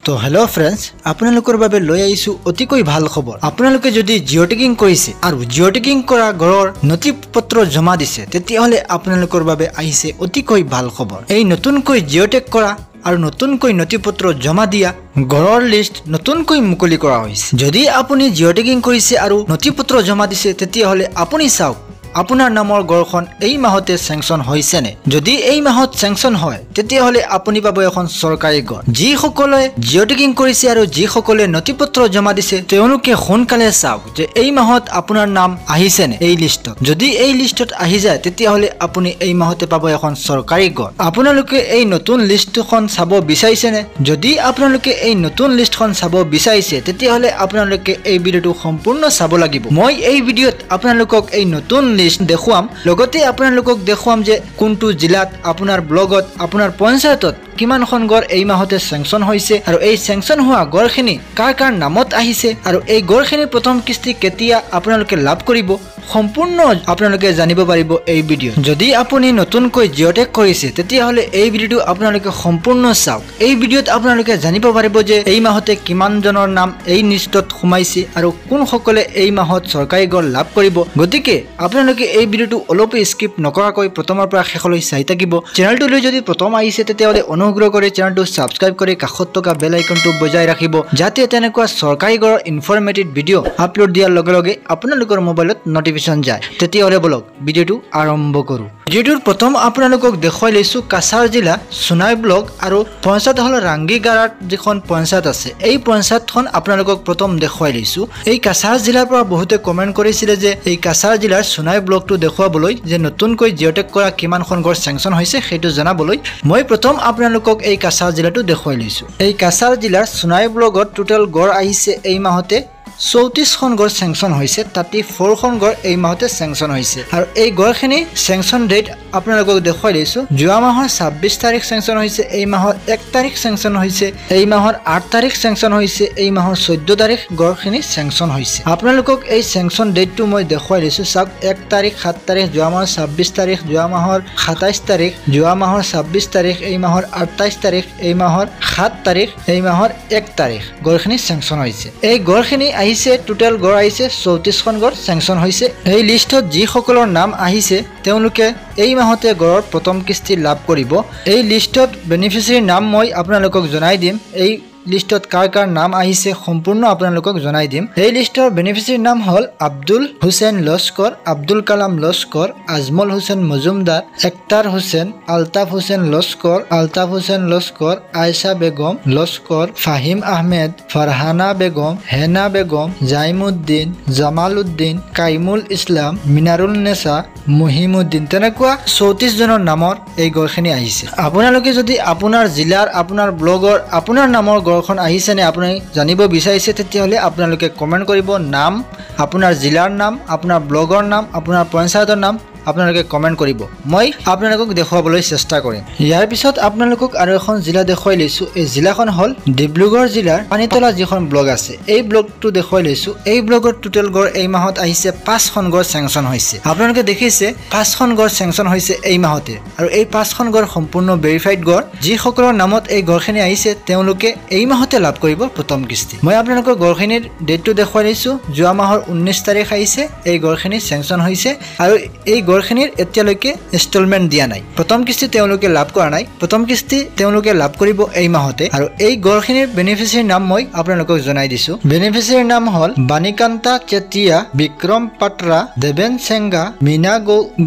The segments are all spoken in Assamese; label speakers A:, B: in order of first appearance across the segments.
A: তো হেল্ল' ফ্ৰেণ্ডছ, আপোনালোকৰ বাবে লৈ আহিছো অতিকৈ ভাল খবৰ। আপোনালোকে যদি জিঅ' টেগিং কৰিছে আৰু জিঅ' টেগিং কৰা ঘৰৰ নথি পত্ৰ জমা দিছে তেতিয়াহ'লে আপোনালোকৰ বাবে আহিছে অতিকৈ ভাল খবৰ। এই নতুনকৈ জিঅ' টেগ কৰা আৰু নতুনকৈ নথি পত্ৰ জমা দিয়া ঘৰৰ লিষ্ট নতুনকৈ মুকলি কৰা হৈছে। যদি আপুনি জিঅ' টেগিং কৰিছে আৰু নথি পত্ৰ জমা দিছে তেতিয়াহ'লে আপুনি চাওক আপোনাৰ নামৰ ঘৰখন এই মাহতে চেংচন হৈছে নে। যদি এই মাহত চেংচন হয় তেতিয়াহ'লে আপুনি পাব এখন চৰকাৰী ঘৰ। যিসকলে জিঅ' টেগিং কৰিছে আৰু যিসকলে নথি পত্ৰ জমা দিছে তেওঁলোকে সোনকালে চাওক যে এই মাহত আপোনাৰ নাম আহিছে নে এই লিষ্টত। যদি এই লিষ্টত আহি যায় তেতিয়াহ'লে আপুনি এই মাহতে পাব এখন চৰকাৰী ঘৰ। আপোনালোকে এই নতুন লিষ্টখন চাব বিচাৰিছে নে? যদি আপোনালোকে এই নতুন লিষ্টখন চাব বিচাৰিছে তেতিয়াহ'লে আপোনালোকে এই ভিডিঅ'টো সম্পূৰ্ণ চাব লাগিব। মই এই ভিডিঅ'ত আপোনালোকক এই নতুন দেখুৱাম, লগতে আপোনালোকক দেখুৱাম যে কোনটো জিলাত আপোনাৰ ব্লগত আপোনাৰ পঞ্চায়তত কিমানখন ঘৰ এই মাহতে চেংচন হৈছে আৰু এই চেংচন হোৱা ঘৰখিনি কাৰ কাৰ নামত আহিছে আৰু এই ঘৰখিনিৰ প্ৰথম কিস্তি কেতিয়া আপোনালোকে লাভ কৰিব সম্পূৰ্ণ আপোনালোকে জানিব পাৰিব এই ভিডিঅ'। যদি আপুনি নতুনকৈ জিঅ' টেগ কৰিছে তেতিয়াহ'লে এই ভিডিঅ'টো আপোনালোকে সম্পূৰ্ণ চাওক। এই ভিডিঅ'ত আপোনালোকে জানিব পাৰিব যে এই মাহতে কিমানজনৰ নাম এই লিষ্টত সোমাইছে আৰু কোনসকলে এই মাহত চৰকাৰী ঘৰ লাভ কৰিব। গতিকে আপোনালোকে এই ভিডিঅ'টো অলপো স্কিপ নকৰাকৈ প্ৰথমৰ পৰা শেষলৈ চাই থাকিব। চেনেলটোলৈ যদি প্ৰথম আহিছে তেতিয়াহ'লে অনুগ্ৰহ কৰি চেনেলটো ছাবস্ক্ৰাইব কৰি কাষত থকা বেল আইকনটো বজাই ৰাখিব, যাতে তেনেকুৱা চৰকাৰী ঘৰৰ ইনফৰমেটিভ ভিডিঅ' আপলোড দিয়াৰ লগে লগে আপোনালোকৰ মোবাইলত নটিফিকেশ্যন যায়। তেতিয়াহ'লে বলক ভিডিঅ'টো আৰম্ভ কৰোঁ। ভিডিঅ'টোৰ প্ৰথম আপোনালোকক দেখুৱাই লৈছোঁ কাছাৰ জিলা সোণাই ব্লক আৰু পঞ্চায়ত হ'ল ৰাংগীগাৰাত যিখন পঞ্চায়ত আছে এই পঞ্চায়তখন আপোনালোকক প্ৰথম দেখুৱাই লৈছোঁ। এই কাছাৰ জিলাৰ পৰা বহুতে কমেণ্ট কৰিছিলে যে এই কাছাৰ জিলাৰ সোণাই ব্লকটো দেখুৱাবলৈ যে নতুনকৈ জিঅ' টেগ কৰা কিমানখন ঘৰ চেংচন হৈছে সেইটো জনাবলৈ মই প্ৰথম আপোনালোকক এই কাছাৰ জিলাটো দেখুৱাই লৈছোঁ। এই কাছাৰ জিলাৰ সোণাই ব্লকত টোটেল ঘৰ আহিছে এই মাহতে 34খন ঘৰ চেংচন হৈছে, 34খন ঘৰ এই মাহতে চেংচন হৈছে আৰু এই ঘৰখিনি চেংচন ডেট আপোনালোকক দেখুৱাই দিছোঁ। যোৱা মাহৰ 26 তাৰিখ চেংচন হৈছে, এই মাহৰ 1 তাৰিখ চেংচন হৈছে, এই মাহৰ 8 তাৰিখ চেংচন হৈছে, এই মাহৰ 14 তাৰিখ ঘৰখিনি চেংচন হৈছে। আপোনালোকক এই চেংচন ডেটটো মই দেখুৱাই দিছোঁ। চাওক 1 তাৰিখ, 7 তাৰিখ, যোৱা মাহৰ 26 তাৰিখ, যোৱা মাহৰ 27 তাৰিখ, যোৱা মাহৰ 26 তাৰিখ, এই মাহৰ 28 তাৰিখ, এই মাহৰ 7 তাৰিখ, এই মাহৰ 1 তাৰিখ ঘৰখিনি চেংচন হৈছে। এই ঘৰখিনি আহিছে টোটেল ঘৰ আহিছে 34খন ঘৰ চেংচন হৈছে। এই লিষ্টত যিসকলৰ নাম আহিছে তেওঁলোকে এই মাহতে ঘৰৰ প্ৰথম কিস্তি লাভ কৰিব। এই লিষ্টত বেনিফিচিয়াৰীৰ নাম মই আপোনালোকক জনাই দিম। এই লিষ্টত কাৰ কাৰ নাম আহিছে সম্পূৰ্ণ আপোনালোকক জনাই দিম। এই লিষ্টৰ বেনিফিচিয়াৰীৰ নাম হ'ল আব্দুল হুছেইন লস্কৰ, আব্দুল কালাম লস্কৰ, আজমল হুছেইন মজুমদাৰ, একতাৰ হুছেইন, আলতাফ হুছেইন লস্কৰ, আলতাফ হুছেইন লস্কৰ, আয়েশা বেগম লস্কৰ, ফাহিম আহমেদ, ফাৰহানা বেগম, হেনা বেগম, জাইমুদ্দিন, জামাল উদ্দিন, কাইমুল ইছলাম, মিনাৰুল নেছা, মুহিমুদ্দিন, তেনেকুৱা 34 জনৰ নামৰ এই ঘৰখিনি আহিছে। আপোনালোকে যদি আপোনাৰ জিলাৰ আপোনাৰ ব্লগৰ আপোনাৰ নামৰ ঘৰখন আহিছে নে আপুনি জানিব বিচাৰিছে তেতিয়াহ'লে আপোনালোকে কমেণ্ট কৰিব। নাম, আপোনাৰ জিলাৰ নাম, আপোনাৰ ব্লগৰ নাম, আপোনাৰ পঞ্চায়তৰ নাম আপোনালোকে কমেণ্ট কৰিব। মই আপোনালোকক দেখুৱাবলৈ চেষ্টা কৰিম। ইয়াৰ পিছত আপোনালোকক আৰু এখন জিলা দেখুৱাই লৈছোঁ। এই জিলাখন হ'ল ডিব্ৰুগড় জিলাৰ পানীতলা যিখন ব্লক আছে এই ব্লকটো দেখুৱাই লৈছোঁ। এই ব্লকৰ টোটেল ঘৰ এই মাহত আহিছে 5খন ঘৰ চেংচন হৈছে। আপোনালোকে দেখিছে 5খন ঘৰ চেংচন হৈছে এই মাহতে আৰু এই 5খন ঘৰ সম্পূৰ্ণ ভেৰিফাইড ঘৰ। যিসকলৰ নামত এই ঘৰখিনি আহিছে তেওঁলোকে এই মাহতে লাভ কৰিব প্ৰথম কিস্তি। মই আপোনালোকৰ ঘৰখিনিৰ ডেটটো দেখুৱাই লৈছোঁ। যোৱা মাহৰ 19 তাৰিখ আহিছে এই ঘৰখিনি চেংচন হৈছে আৰু এই ঘৰখিনিৰ এতিয়ালৈকে ইনষ্টলমেণ্ট দিয়া নাই। প্ৰথম কিস্তি তেওঁলোকে লাভ কৰা নাই। প্ৰথম কিস্তি তেওঁলোকে লাভ কৰিব এই মাহতে আৰু এই ঘৰখিনিৰ বেনিফিচিয়াৰীৰ নাম মই আপোনালোকক জনাই দিছোঁ। বেনিফিচিয়াৰীৰ নাম হ'ল বাণীকান্তা চেতিয়া, বিক্ৰম পাটৰা, দেৱেন চেংগা, মীনা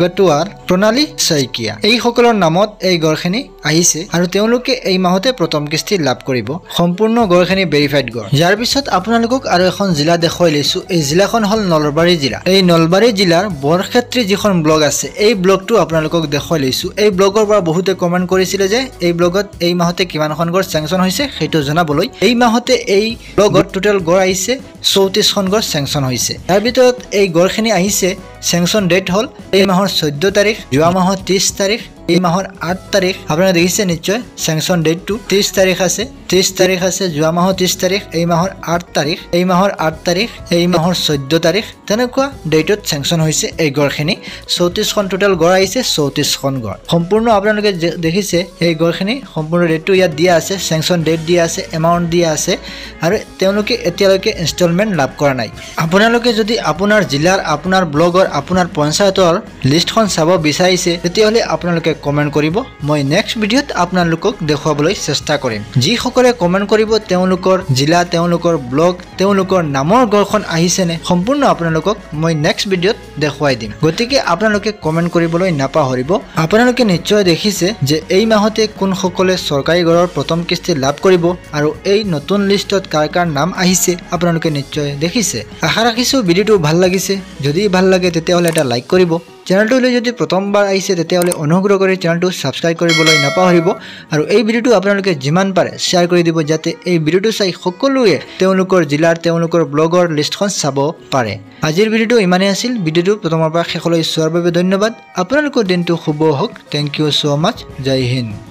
A: গটোৱাৰ, প্ৰণালী শইকীয়া। এইসকলৰ নামত এই ঘৰখিনি আহিছে আৰু তেওঁলোকে এই মাহতে প্ৰথম কিস্তি লাভ কৰিব। সম্পূৰ্ণ ঘৰখিনি ভেৰিফাইড ঘৰ। ইয়াৰ পিছত আপোনালোকক আৰু এখন জিলা দেখুৱাই লৈছোঁ। এই জিলাখন হ'ল নলবাৰী জিলা। এই নলবাৰী জিলাৰ বৰক্ষেত্ৰী যিখন ব্লক আছে এই ব্লগটো আপোনালোকক দেখুৱাই লৈছোঁ। এই ব্লগৰ পৰা বহুতে কমেণ্ট কৰিছিলে যে এই ব্লগত এই মাহতে কিমানখন ঘৰ চেংচন হৈছে সেইটো জনাবলৈ। এই মাহতে এই ব্লগত টোটেল ঘৰ আহিছে 34খন ঘৰ চেংচন হৈছে। ইয়াৰ ভিতৰত এই ঘৰখিনি আহিছে চেংচন ডেট হ'ল এই মাহৰ 14 তাৰিখ, যোৱা মাহৰ 30 তাৰিখ, এই মাহৰ 8 তাৰিখ। আপোনালোকে দেখিছে নিশ্চয় চেংচন ডেটটো 30 তাৰিখ আছে। 30 তাৰিখ আছে, যোৱা মাহৰ 30 তাৰিখ, এই মাহৰ 8 তাৰিখ, এই মাহৰ 8 তাৰিখ, এই মাহৰ 14 তাৰিখ, তেনেকুৱা ডেটত চেংচন হৈছে এই গড়খিনি। 34খন টোটেল গড় আহিছে, 34খন গড় সম্পূৰ্ণ আপোনালোকে দেখিছে। এই গড়খিনি সম্পূৰ্ণ ডেটটো ইয়াত দিয়া আছে, চেংচন ডেট দিয়া আছে, এমাউণ্ট দিয়া আছে, আৰু তেওঁলোকে এতিয়ালৈকে ইনষ্টলমেণ্ট লাভ কৰা নাই। আপোনালোকে যদি আপোনাৰ জিলাৰ, আপোনাৰ ব্লগৰ, আপোনাৰ পঞ্চায়তৰ লিষ্টখন চাব বিচাৰিছে তেতিয়াহ'লে আপোনালোকে কমেণ্ট কৰিব। মই নেক্সট ভিডিঅ'ত আপোনালোকক দেখুৱাবলৈ চেষ্টা কৰিম। যিসকলে কমেণ্ট কৰিব তেওঁলোকৰ জিলা, তেওঁলোকৰ ব্লগ, তেওঁলোকৰ নামৰ গড়খন আহিছেনে সম্পূৰ্ণ আপোনালোকক মই নেক্সট ভিডিঅ'ত দেখুৱাই দিম। গতিকে আপোনালোকে কমেণ্ট কৰিবলৈ নাপাহৰিব। আপোনালোকে নিশ্চয় দেখিছে যে এই মাহতে কোনসকলে চৰকাৰী গড়ৰ প্ৰথম কিস্তি লাভ কৰিব আৰু এই নতুন লিষ্টত কাৰ কাৰ নাম আহিছে আপোনালোকে নিশ্চয় দেখিছে। আশা ৰাখিছোঁ ভিডিঅ'টো ভাল লাগিছে। যদি ভাল লাগে তেতিয়াহ'লে এটা লাইক কৰিব। চেনেলটোলৈ যদি প্ৰথমবাৰ আহিছে তেতিয়াহ'লে অনুগ্ৰহ কৰি চেনেলটো ছাবস্ক্ৰাইব কৰিবলৈ নাপাহৰিব, আৰু এই ভিডিঅ'টো আপোনালোকে যিমান পাৰে শ্বেয়াৰ কৰি দিব যাতে এই ভিডিঅ'টো চাই সকলোৱে তেওঁলোকৰ জিলাৰ, তেওঁলোকৰ ব্লগৰ লিষ্টখন চাব পাৰে। আজিৰ ভিডিঅ'টো ইমানেই আছিল। ভিডিঅ'টো প্ৰথমৰ পৰা শেষলৈ চোৱাৰ বাবে ধন্যবাদ। আপোনালোকৰ দিনটো শুভ হওক। Thank you so' much. জয় হিন্দ।